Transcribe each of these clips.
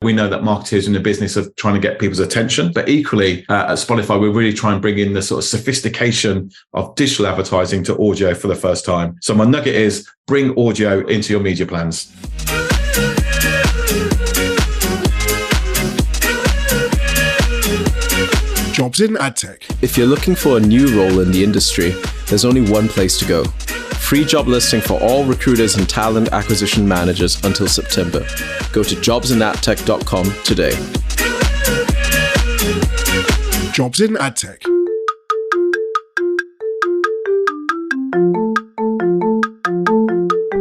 We know that marketers are in the business of trying to get people's attention, but equally at Spotify, we're really trying to bring in the sort of sophistication of digital advertising to audio for the first time. So my nugget is bring audio into your media plans. Jobs in AdTech. If you're looking for a new role in the industry, there's only one place to go. Free job listing for all recruiters and talent acquisition managers until September. Go to jobsinadtech.com today. Jobs in AdTech.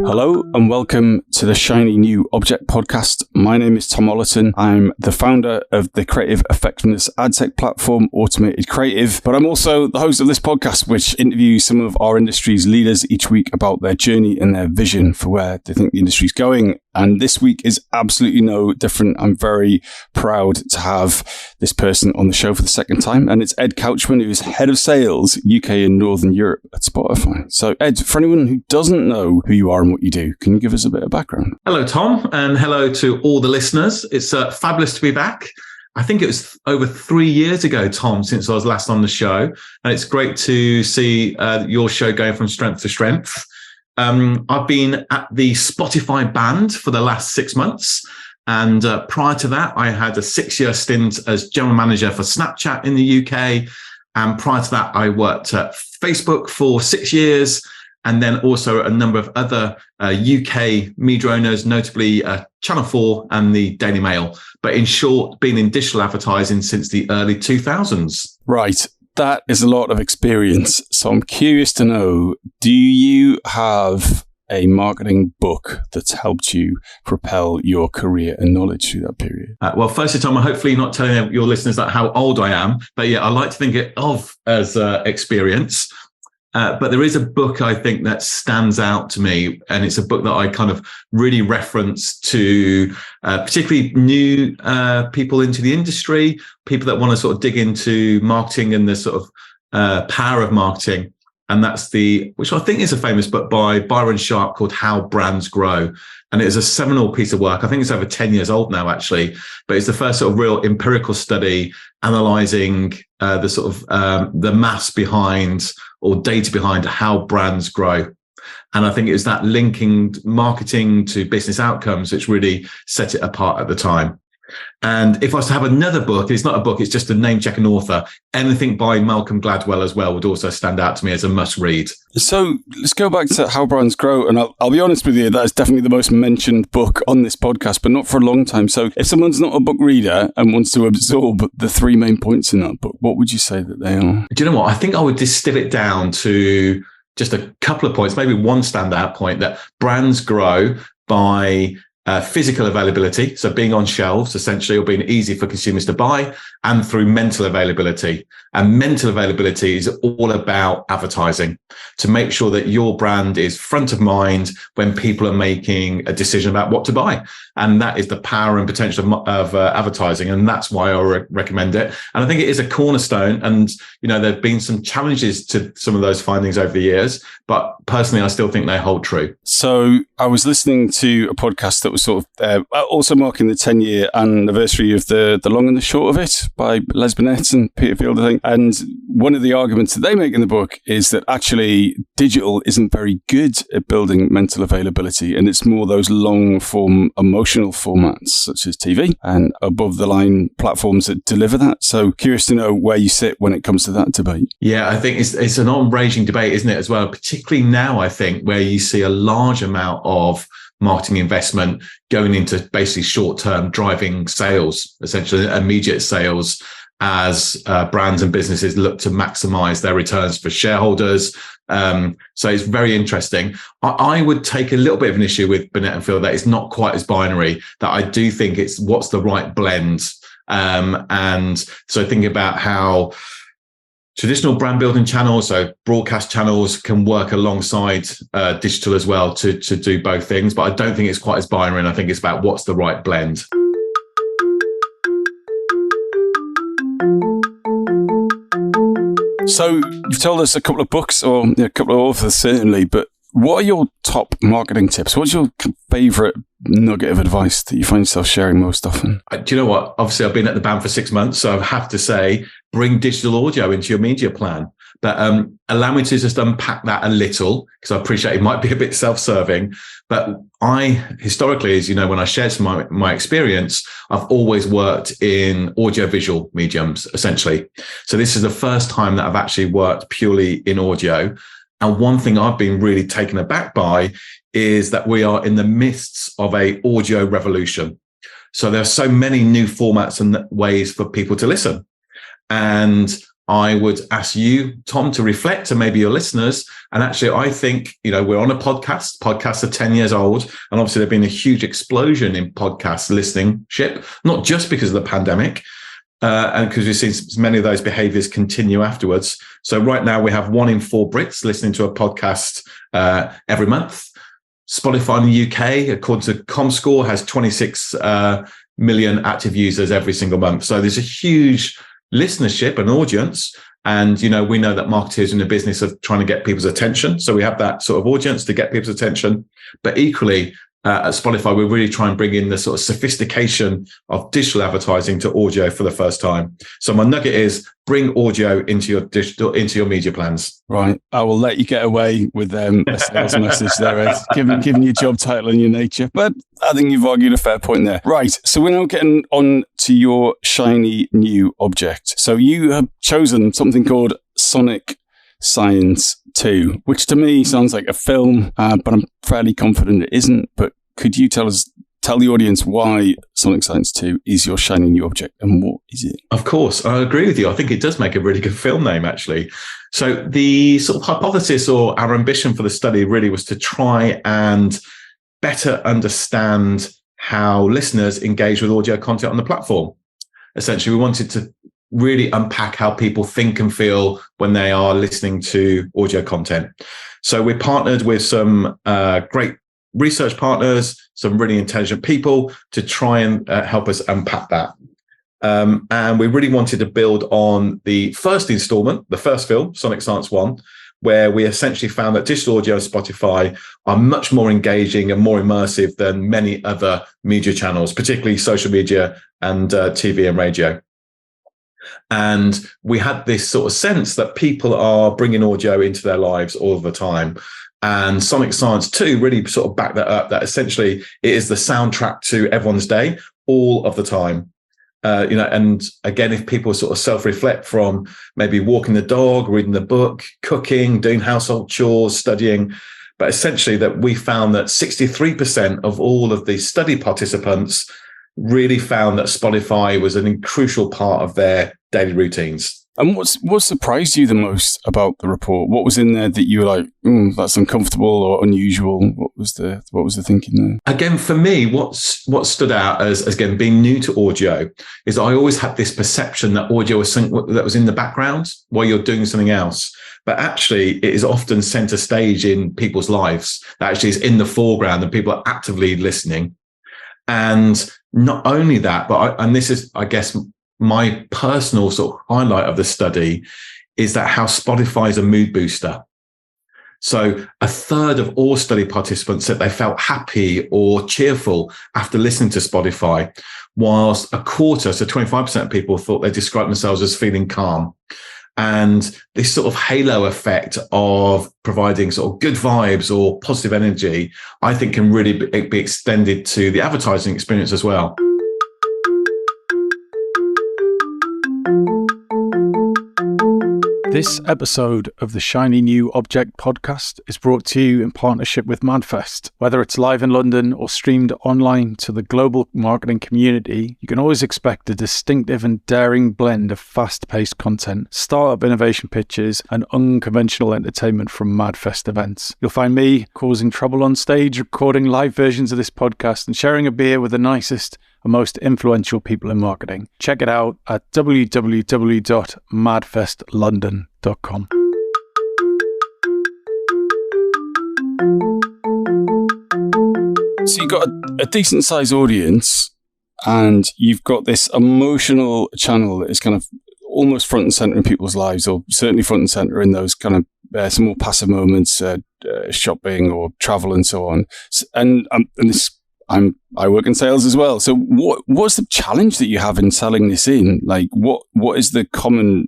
Hello and welcome to the Shiny New Object podcast. My name is Tom Ollerton. I'm the founder of the creative effectiveness ad tech platform, Automated Creative, but I'm also the host of this podcast, which interviews some of our industry's leaders each week about their journey and their vision for where they think the industry's going. And this week is absolutely no different. I'm very proud to have this person on the show for the second time. And it's Ed Couchman, who is head of sales, UK and Northern Europe at Spotify. So Ed, for anyone who doesn't know who you are and what you do, can you give us a bit of background? Hello, Tom, and hello to all the listeners. It's fabulous to be back. I think it was over 3 years ago, Tom, since I was last on the show. And it's great to see your show going from strength to strength. I've been at the Spotify band for the last 6 months. And prior to that, I had a 6-year stint as general manager for Snapchat in the UK. And prior to that, I worked at Facebook for 6 years. And then also a number of other UK media owners, notably Channel 4 and the Daily Mail. But in short, been in digital advertising since the early 2000s. Right. That is a lot of experience. So I'm curious to know, do you have a marketing book that's helped you propel your career and knowledge through that period? Well, firstly, Tom, hopefully not telling your listeners that how old I am. But yeah, I like to think it of as experience. But there is a book I think that stands out to me, and it's a book that I kind of really reference to particularly new people into the industry, people that want to sort of dig into marketing and the sort of power of marketing. And that's which I think is a famous book by Byron Sharp called How Brands Grow. And it is a seminal piece of work. I think it's over 10 years old now, actually, but it's the first sort of real empirical study analyzing the sort of the maths behind or data behind how brands grow. And I think it was that linking marketing to business outcomes which really set it apart at the time. And if I was to have another book, it's not a book, it's just a name-checking author, anything by Malcolm Gladwell as well would also stand out to me as a must-read. So let's go back to How Brands Grow. And I'll be honest with you, that is definitely the most mentioned book on this podcast, but not for a long time. So if someone's not a book reader and wants to absorb the 3 main points in that book, what would you say that they are? Do you know what? I think I would distill it down to just a couple of points, maybe one standout point, that brands grow by physical availability, so being on shelves essentially, or being easy for consumers to buy, and through mental availability. And mental availability is all about advertising to make sure that your brand is front of mind when people are making a decision about what to buy. And that is the power and potential of advertising. And that's why I recommend it. And I think it is a cornerstone. And, you know, there have been some challenges to some of those findings over the years, but personally, I still think they hold true. So I was listening to a podcast that was sort of also marking the 10-year anniversary of the long and the short of it by Les Burnett and Peter Field, I think. And one of the arguments that they make in the book is that actually digital isn't very good at building mental availability. And it's more those long form emotional formats such as TV and above the line platforms that deliver that. So curious to know where you sit when it comes to that debate. Yeah, I think it's an on-raging debate, isn't it, as well? Particularly now, I think, where you see a large amount of marketing investment going into basically short-term driving sales, essentially immediate sales, as brands and businesses look to maximize their returns for shareholders. So it's very interesting. I would take a little bit of an issue with Burnett and Field that it's not quite as binary, that I do think it's what's the right blend. And so thinking about how traditional brand building channels, so broadcast channels, can work alongside digital as well to do both things. But I don't think it's quite as binary. And I think it's about what's the right blend. So you've told us a couple of books, or a couple of authors certainly, but what are your top marketing tips? What's your favourite nugget of advice that you find yourself sharing most often? Do you know what? Obviously, I've been at the band for 6 months, so I have to say, bring digital audio into your media plan. But allow me to just unpack that a little, because I appreciate it might be a bit self-serving. But I, historically, as you know, when I shared some of my experience, I've always worked in audio-visual mediums, essentially. So this is the first time that I've actually worked purely in audio. And one thing I've been really taken aback by is that we are in the midst of a audio revolution. So there are so many new formats and ways for people to listen. And I would ask you, Tom, to reflect, and maybe your listeners. And actually, I think, we're on a podcast. Podcasts are 10 years old. And obviously, there's been a huge explosion in podcast listenership, not just because of the pandemic, and because we've seen many of those behaviors continue afterwards. So right now, we have 1 in 4 Brits listening to a podcast every month. Spotify in the UK, according to ComScore, has 26 million active users every single month. So there's a huge listenership and audience. And, we know that marketers are in the business of trying to get people's attention. So we have that sort of audience to get people's attention. But equally, at Spotify, we really try and bring in the sort of sophistication of digital advertising to audio for the first time. So my nugget is bring audio into your media plans. Right. I will let you get away with a sales message there, Ed, given your job title and your nature. But I think you've argued a fair point there. Right. So we're now getting on to your shiny new object. So you have chosen something called Sonic Science 2, which to me sounds like a film, but I'm fairly confident it isn't. But could you tell the audience why Sonic Science 2 is your shiny new object, and what is it? Of course, I agree with you. I think it does make a really good film name, actually. So the sort of hypothesis or our ambition for the study really was to try and better understand how listeners engage with audio content on the platform. Essentially, we wanted to really unpack how people think and feel when they are listening to audio content. So we partnered with some great research partners, some really intelligent people to try and help us unpack that. And we really wanted to build on the first installment, the first film, Sonic Science 1, where we essentially found that digital audio and Spotify are much more engaging and more immersive than many other media channels, particularly social media and TV and radio. And we had this sort of sense that people are bringing audio into their lives all the time. And Sonic Science 2 really sort of backed that up, that essentially it is the soundtrack to everyone's day all of the time. And again, if people sort of self-reflect from maybe walking the dog, reading the book, cooking, doing household chores, studying, but essentially that we found that 63% of all of the study participants really found that Spotify was a crucial part of their daily routines. And what surprised you the most about the report? What was in there that you were like, that's uncomfortable or unusual? What was the thinking there? Again, for me, what stood out as again being new to audio is I always had this perception that audio was something that was in the background while you're doing something else. But actually, it is often center stage in people's lives. That actually is in the foreground and people are actively listening. And not only that, and this is, I guess, my personal sort of highlight of the study is that how Spotify is a mood booster. So a third of all study participants said they felt happy or cheerful after listening to Spotify, whilst a quarter, so 25% of people thought they described themselves as feeling calm. And this sort of halo effect of providing sort of good vibes or positive energy, I think can really be extended to the advertising experience as well. This episode of the Shiny New Object podcast is brought to you in partnership with MadFest. Whether it's live in London or streamed online to the global marketing community, you can always expect a distinctive and daring blend of fast-paced content, startup innovation pitches, and unconventional entertainment from MadFest events. You'll find me causing trouble on stage, recording live versions of this podcast, and sharing a beer with the nicest and most influential people in marketing. Check it out at www.madfestlondon.com. So you've got a decent sized audience and you've got this emotional channel that is kind of almost front and center in people's lives, or certainly front and center in those kind of some more passive moments, shopping or travel and so on. And this I work in sales as well. So what's the challenge that you have in selling this in? Like what is the common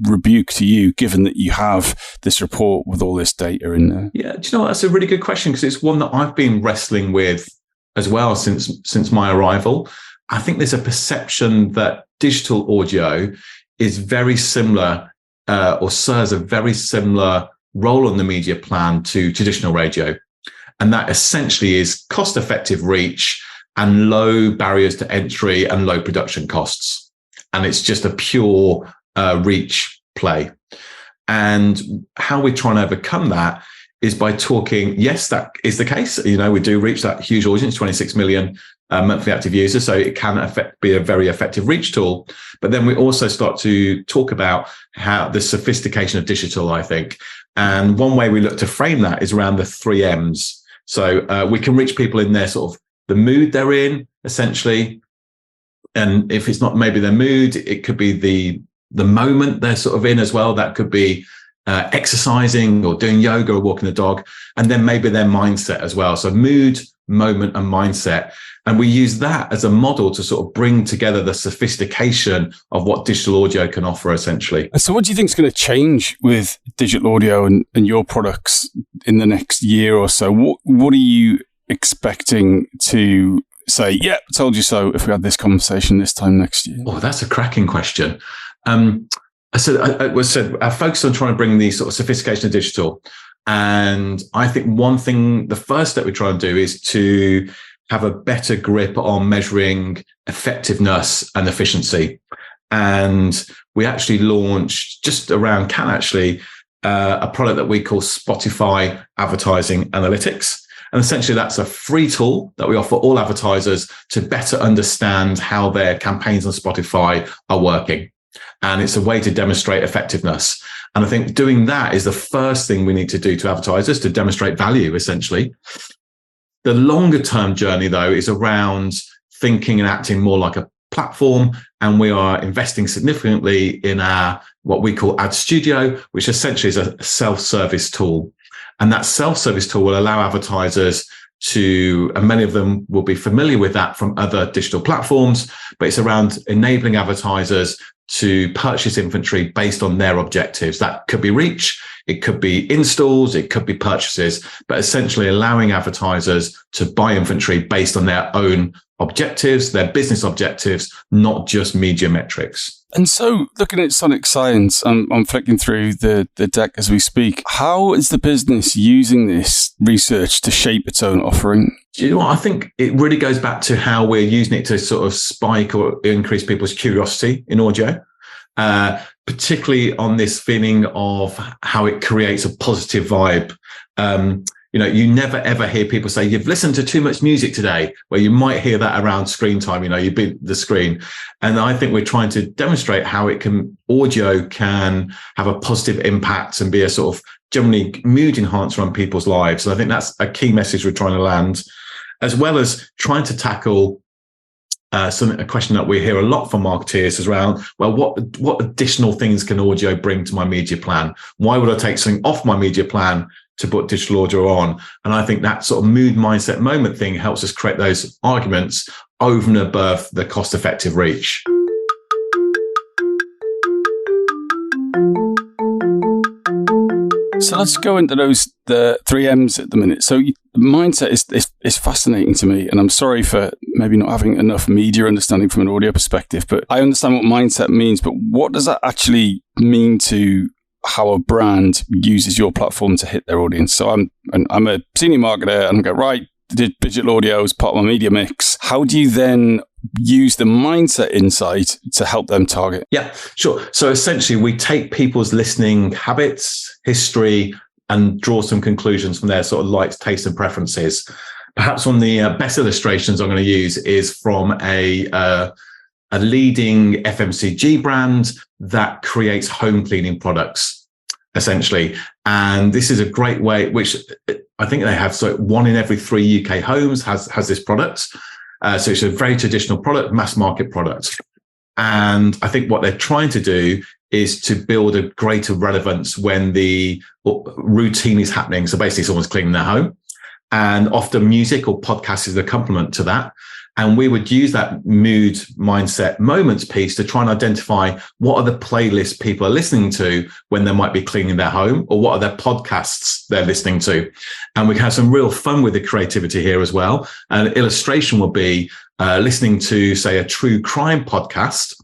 rebuke to you, given that you have this report with all this data in there? Yeah, do you know what? That's a really good question, because it's one that I've been wrestling with as well since my arrival. I think there's a perception that digital audio is very similar or serves a very similar role on the media plan to traditional radio. And that essentially is cost-effective reach and low barriers to entry and low production costs. And it's just a pure reach play. And how we try and overcome that is by talking, yes, that is the case. You know, we do reach that huge audience, 26 million monthly active users. So it can be a very effective reach tool. But then we also start to talk about how the sophistication of digital, I think. And one way we look to frame that is around the 3 M's. So we can reach people in their sort of the mood they're in, essentially. And if it's not maybe their mood, it could be the moment they're sort of in as well. That could be exercising or doing yoga or walking the dog, and then maybe their mindset as well. So mood, moment, and mindset. And we use that as a model to sort of bring together the sophistication of what digital audio can offer, essentially. So what do you think is going to change with digital audio and your products in the next year or so? What are you expecting to say, yeah, told you so, if we had this conversation this time next year? Oh, that's a cracking question. I said our focus on trying to bring the sort of sophistication of digital. And I think one thing, the first step we try and do is to have a better grip on measuring effectiveness and efficiency. And we actually launched just around Cannes, a product that we call Spotify Advertising Analytics. And essentially that's a free tool that we offer all advertisers to better understand how their campaigns on Spotify are working. And it's a way to demonstrate effectiveness. And I think doing that is the first thing we need to do to advertisers to demonstrate value, essentially. The longer term journey, though, is around thinking and acting more like a platform. And we are investing significantly in our what we call Ad Studio, which essentially is a self-service tool. And that self-service tool will allow advertisers to, and many of them will be familiar with that from other digital platforms, but it's around enabling advertisers to purchase inventory based on their objectives. That could be reach, it could be installs, it could be purchases, but essentially allowing advertisers to buy inventory based on their own objectives, their business objectives, not just media metrics. And so, looking at Sonic Science, I'm flicking through the deck as we speak. How is the business using this research to shape its own offering? Do you know what? I think it really goes back to how we're using it to sort of spike or increase people's curiosity in audio, particularly on this feeling of how it creates a positive vibe. You know, you never ever hear people say you've listened to too much music today, where you might hear that around screen time, you know, you beat the screen. And I think we're trying to demonstrate how audio can have a positive impact and be a sort of generally mood enhancer on people's lives. And I think that's a key message we're trying to land, as well as trying to tackle a question that we hear a lot from marketeers is around, well, what additional things can audio bring to my media plan? Why would I take something off my media plan to put digital audio on? And I think that sort of mood, mindset, moment thing helps us create those arguments over and above the cost-effective reach. So let's go into the 3 M's at the minute. So mindset is fascinating to me, and I'm sorry for maybe not having enough media understanding from an audio perspective, but I understand what mindset means. But what does that actually mean to how a brand uses your platform to hit their audience? So I'm a senior marketer, and I go, right, digital audio is part of my media mix. How do you then use the mindset insight to help them target? Yeah, sure. So essentially, we take people's listening habits, history, and draw some conclusions from their sort of likes, tastes, and preferences. Perhaps one of the best illustrations I'm going to use is from a leading FMCG brand that creates home cleaning products, essentially. And this is a great way, which I think they have, so 1 in every 3 UK homes has this product. So it's a very traditional product, mass market product. And I think what they're trying to do is to build a greater relevance when the routine is happening. So basically someone's cleaning their home. and often music or podcast is a complement to that. And we would use that mood, mindset, moments piece to try and identify what are the playlists people are listening to when they might be cleaning their home, or what are their podcasts they're listening to. And we can have some real fun with the creativity here as well. An illustration will be listening to, say, a true crime podcast,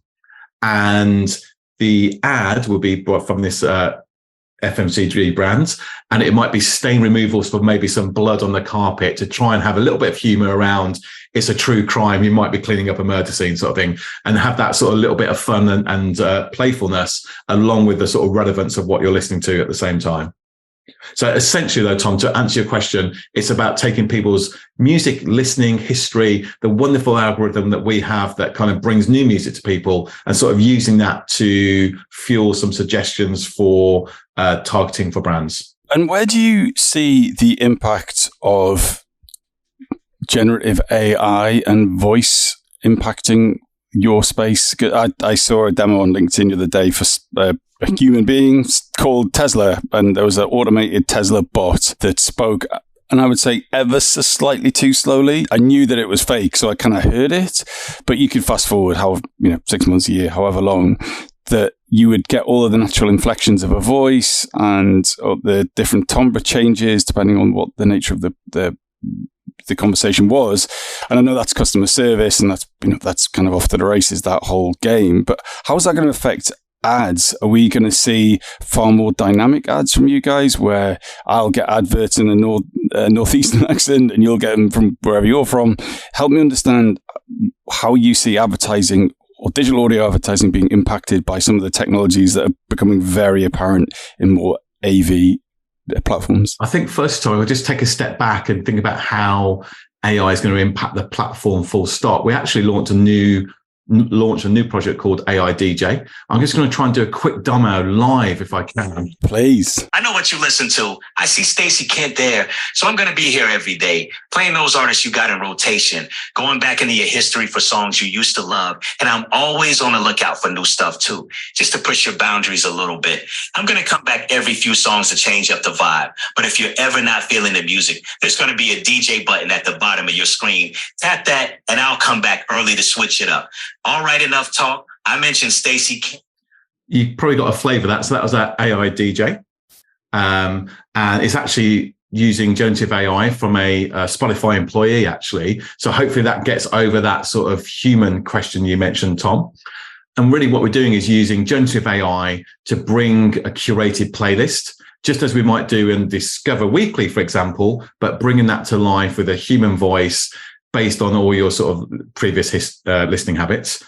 and the ad will be brought from this FMCG brands, and it might be stain removals for maybe some blood on the carpet to try and have a little bit of humor around it's a true crime, you might be cleaning up a murder scene sort of thing, and have that sort of little bit of fun and playfulness along with the sort of relevance of what you're listening to at the same time. So essentially though, Tom, to answer your question, it's about taking people's music listening history, the wonderful algorithm that we have that kind of brings new music to people, and sort of using that to fuel some suggestions for targeting for brands. And where do you see the impact of generative AI and voice impacting your space? I saw a demo on LinkedIn the other day for a human being called Tesla, and there was an automated Tesla bot that spoke, and I would say ever so slightly too slowly. I knew that it was fake, so I kind of heard it, but you could fast forward 6 months, a year, however long, that you would get all of the natural inflections of a voice and the different timbre changes depending on what the nature of the conversation was. And I know that's customer service, and that's kind of off to the races, that whole game. But how is that going to affect ads? Are we going to see far more dynamic ads from you guys, where I'll get adverts in a northeastern accent and you'll get them from wherever you're from? Help me understand how you see advertising or digital audio advertising being impacted by some of the technologies that are becoming very apparent in more AV platforms. I think first of all, we'll just take a step back and think about how AI is going to impact the platform full stop. We actually launched a new project called AI DJ. I'm just going to try and do a quick demo live if I can. Please. I know what you listen to. I see Stacey Kent there. So I'm going to be here every day, playing those artists you got in rotation, going back into your history for songs you used to love. And I'm always on the lookout for new stuff too, just to push your boundaries a little bit. I'm going to come back every few songs to change up the vibe. But if you're ever not feeling the music, there's going to be a DJ button at the bottom of your screen. Tap that and I'll come back early to switch it up. All right, enough talk. I mentioned Stacey. You probably got a flavor of that. So that was our AI DJ. And it's actually using generative AI from a Spotify employee, actually. So hopefully that gets over that sort of human question you mentioned, Tom. And really what we're doing is using generative AI to bring a curated playlist, just as we might do in Discover Weekly, for example, but bringing that to life with a human voice based on all your sort of previous listening habits.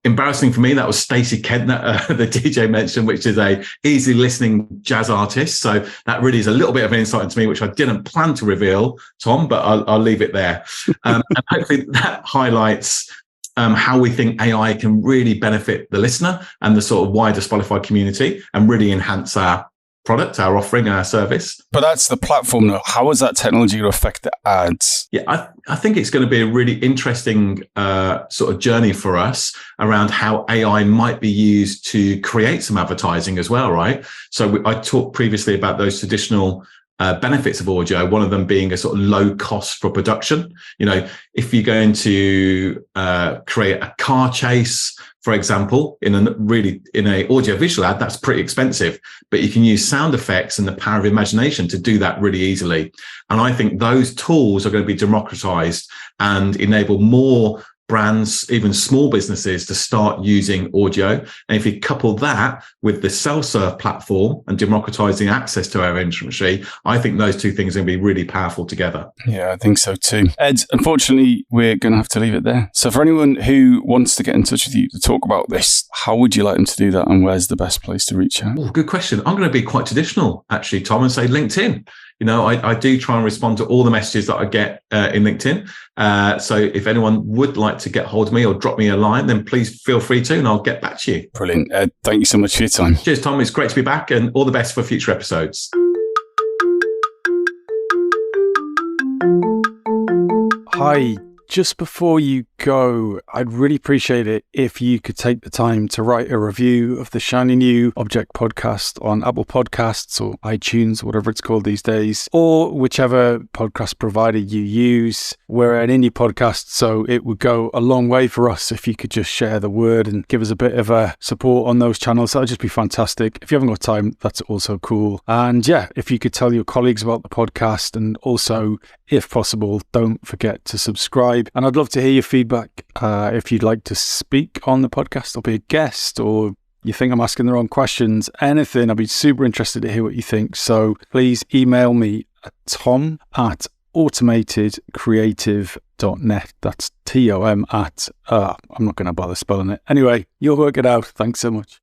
Embarrassing for me, that was Stacey Kent, the DJ mentioned, which is a easy listening jazz artist. So that really is a little bit of an insight into me, which I didn't plan to reveal, Tom, but I'll leave it there. And hopefully that highlights how we think AI can really benefit the listener and the sort of wider Spotify community and really enhance our product, our offering, our service. But that's the platform now. How is that technology to affect the ads? Yeah, I think it's going to be a really interesting sort of journey for us around how AI might be used to create some advertising as well, right? So I talked previously about those traditional benefits of audio, one of them being a sort of low cost for production. You know, if you're going to create a car chase, for example, in a audio visual ad, that's pretty expensive, but you can use sound effects and the power of imagination to do that really easily. And I think those tools are going to be democratized and enable more brands, even small businesses, to start using audio. And if you couple that with the self-serve platform and democratizing access to our industry, I think those two things are going to be really powerful together. Yeah, I think so too. Ed, unfortunately, we're going to have to leave it there. So for anyone who wants to get in touch with you to talk about this, how would you like them to do that, and where's the best place to reach out? Oh, good question. I'm going to be quite traditional, actually, Tom, and say LinkedIn. You know, I do try and respond to all the messages that I get in LinkedIn. So if anyone would like to get hold of me or drop me a line, then please feel free to, and I'll get back to you. Brilliant. Ed, thank you so much for your time. Cheers, Tom. It's great to be back, and all the best for future episodes. Hi, just before you go, I'd really appreciate it if you could take the time to write a review of the Shiny New Object podcast on Apple Podcasts or iTunes, whatever it's called these days, or whichever podcast provider you use. We're an indie podcast, so it would go a long way for us if you could just share the word and give us a bit of a support on those channels. That'd just be fantastic. If you haven't got time, that's also cool. And yeah, if you could tell your colleagues about the podcast, and also, if possible, don't forget to subscribe. And I'd love to hear your feedback. If you'd like to speak on the podcast or be a guest, or you think I'm asking the wrong questions, anything, I'd be super interested to hear what you think. So please email me at tom@automatedcreative.net. That's TOM at, I'm not going to bother spelling it. Anyway, you'll work it out. Thanks so much.